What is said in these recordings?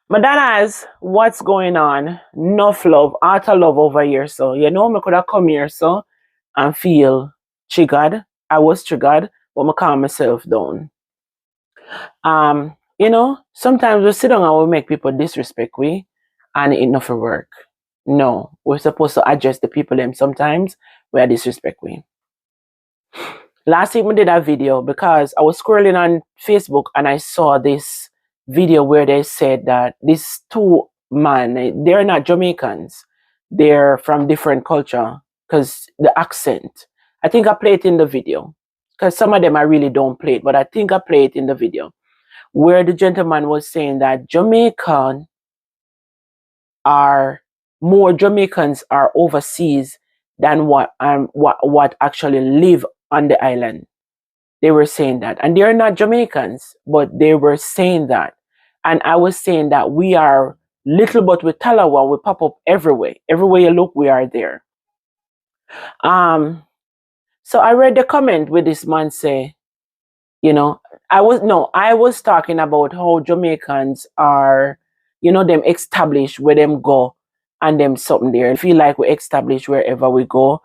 Madonna's, what's going on? Enough love, utter love over here. So, me could have come here, so, and feel triggered. I was triggered, but I calm myself down. Sometimes we sit down and we make people disrespect we, and it not for work. No, we're supposed to address the people them sometimes we are disrespect we. Last week we did a video because I was scrolling on Facebook and I saw this video where they said that these two men, they're not Jamaicans. They're from different culture because the accent. I think I played it in the video because some of them I really don't play it, but I think I played it in the video where the gentleman was saying that more Jamaicans are overseas than what actually live on the island. They were saying that. And they're not Jamaicans, but they were saying that. And I was saying that we are little but with Talawa, we pop up everywhere. Everywhere you look, we are there. So I read the comment with this man say, I was talking about how Jamaicans are, them established where them go and them something there. I feel like we establish wherever we go.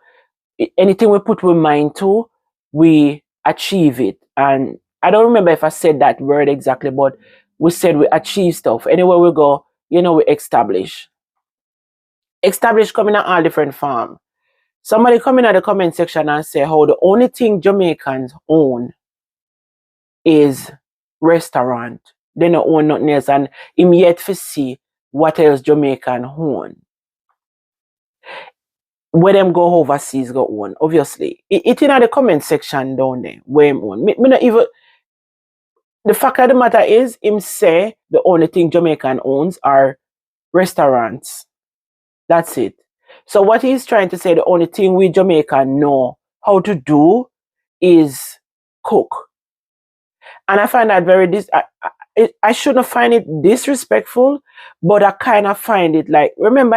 Anything we put we mind to, we achieve it. And I don't remember if I said that word exactly, but we said we achieve stuff. Anywhere we go, we establish. Establish coming in all different form. Somebody come in at the comment section and say how the only thing Jamaicans own is restaurant. They don't own nothing else, and him yet to see what else Jamaican own. Where them go overseas go on, obviously. It in the comment section down there, where him own. Me not even, the fact of the matter is, him say the only thing Jamaican owns are restaurants. That's it. So what he's trying to say, the only thing we Jamaican know how to do is cook. And I find that I shouldn't find it disrespectful, but I kind of find it like, remember,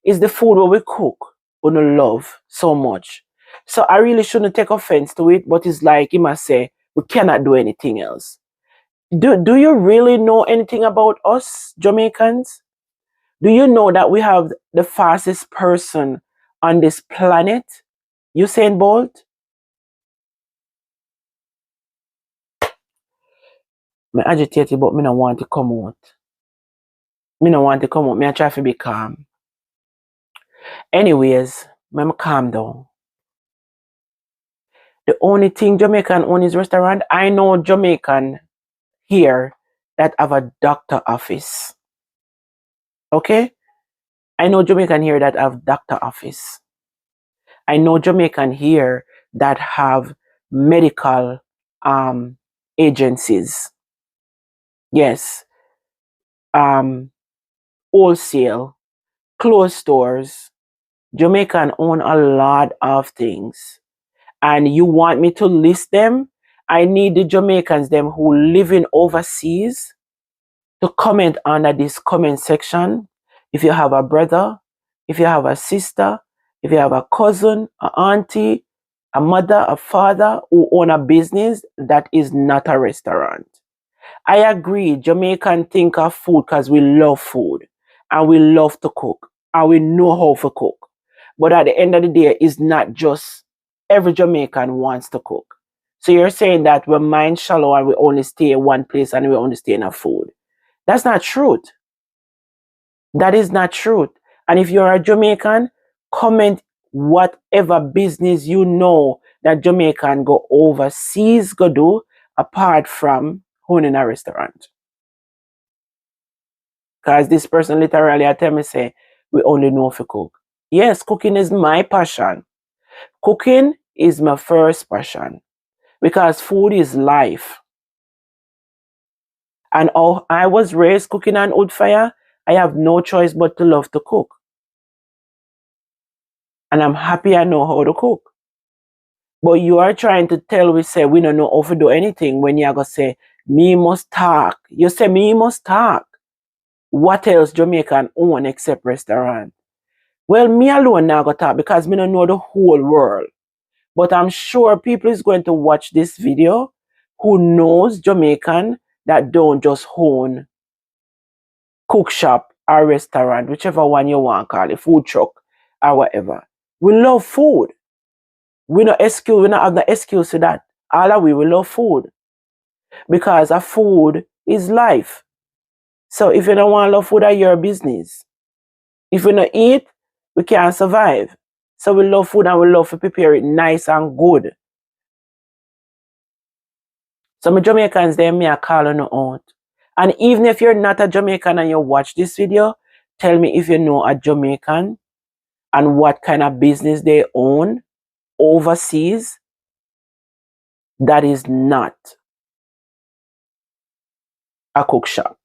it's the food where we cook, we don't love so much. So I really shouldn't take offense to it, but it's like he must say, we cannot do anything else. Do you really know anything about us, Jamaicans? Do you know that we have the fastest person on this planet, Usain Bolt? I'm agitated, but I don't want to come out. I don't want to come out. I try to be calm. Anyways, I'm calm down. The only thing Jamaican own is restaurant. I know Jamaican here that have a doctor office. Okay? I know Jamaican here that have doctor office. I know Jamaican here that have medical agencies. Yes. Wholesale, clothes stores. Jamaican own a lot of things. And you want me to list them? I need the Jamaicans, them who live in overseas, to comment under this comment section. If you have a brother, if you have a sister, if you have a cousin, an auntie, a mother, a father who own a business that is not a restaurant. I agree, Jamaican think of food because we love food and we love to cook and we know how to cook. But at the end of the day, it's not just every Jamaican wants to cook. So you're saying that we're mind shallow and we only stay in one place and we only stay in a food. That's not truth. That is not truth. And if you're a Jamaican, comment whatever business you know that Jamaican go overseas go do apart from owning a restaurant. Because this person literally tell me say, we only know how to cook. Yes, cooking is my passion. Cooking is my first passion. Because food is life. And I was raised cooking on wood fire. I have no choice but to love to cook. And I'm happy I know how to cook. But you are trying to tell we say we don't know how to do anything when you're going to say, me must talk. You say me must talk. What else Jamaican own except restaurant? Well, me alone now go talk because me don't know the whole world. But I'm sure people is going to watch this video who knows Jamaican that don't just own cook shop or restaurant, whichever one you want to call it, food truck or whatever. We love food. We not have no excuse to that. All of we love food. Because a food is life. So if you don't want to love food, that's your business. If we don't eat, we can't survive. So we love food and we love to prepare it nice and good. So my Jamaicans, they me are calling you out. And even if you're not a Jamaican and you watch this video, tell me if you know a Jamaican and what kind of business they own overseas that is not a cook shop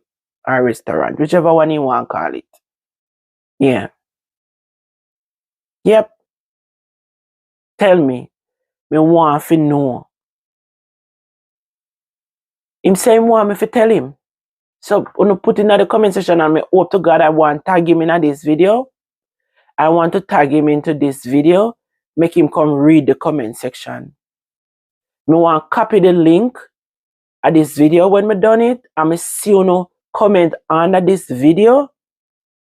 or a restaurant, whichever one you want to call it. Yeah. Yep. Tell me. Me want to know. Him say him want me to tell him. So when put in the comment section and me hope to God I want to tag him in this video. I want to tag him into this video. Make him come read the comment section. Me want to copy the link of this video when me done it. And me see you comment under this video.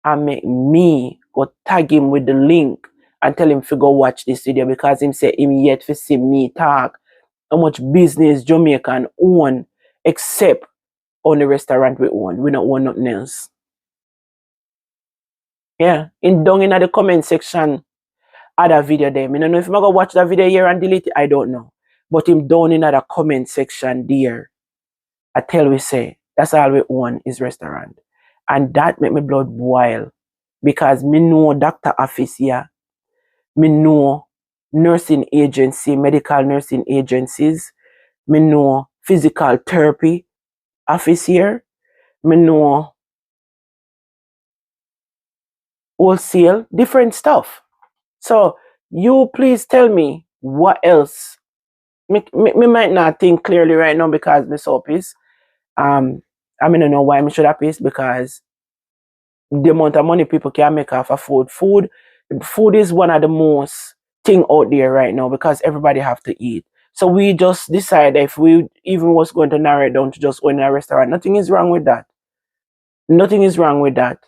And make me go tag him with the link and tell him to go watch this video because him say him yet to see me talk how much business Jamaican own except on the restaurant we own. We don't own nothing else. Yeah. Down in the comment section other video there. I don't know if I'm gonna watch that video here and delete it, I don't know. But him down in the comment section there. I tell we say that's all we own is restaurant. And that make me blood boil. Because me know doctor office here. Me know nursing agency, medical nursing agencies. Me know physical therapy office here. Me know wholesale, different stuff. So you please tell me what else. Me might not think clearly right now because me so pissed. I don't know why me should have pissed because the amount of money people can make off of food. Food is one of the most thing out there right now because everybody have to eat. So we just decide if we even was going to narrow it down to just going to a restaurant. Nothing is wrong with that. Nothing is wrong with that.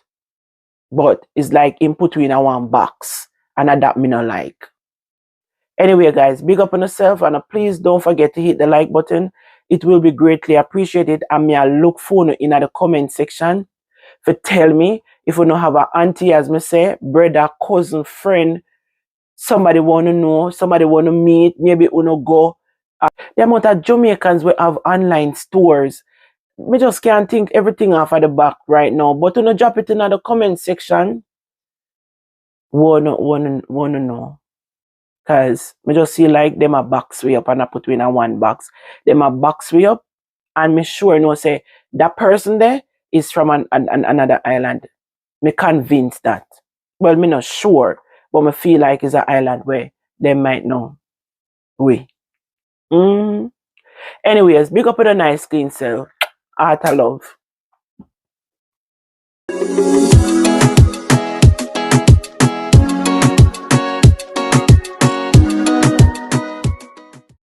But it's like in between a one box. And that me not like. Anyway, guys, big up on yourself and please don't forget to hit the like button. It will be greatly appreciated. And me I look for you in the comment section to tell me if you don't have an auntie, as me say, brother, cousin, friend, somebody want to know, somebody want to meet, maybe you know go. The amount of Jamaicans will have online stores. Me just can't think everything off of the back right now. But you know, drop it in the comment section. Wanna know. Cause me just see like them a box way up and I put in a one box. Them a box way up and me sure know say that person there is from another island. Me convinced that. Well, me not sure, but me feel like it's an island where they might know. We. Anyways, big up with a nice clean self. Heart of love.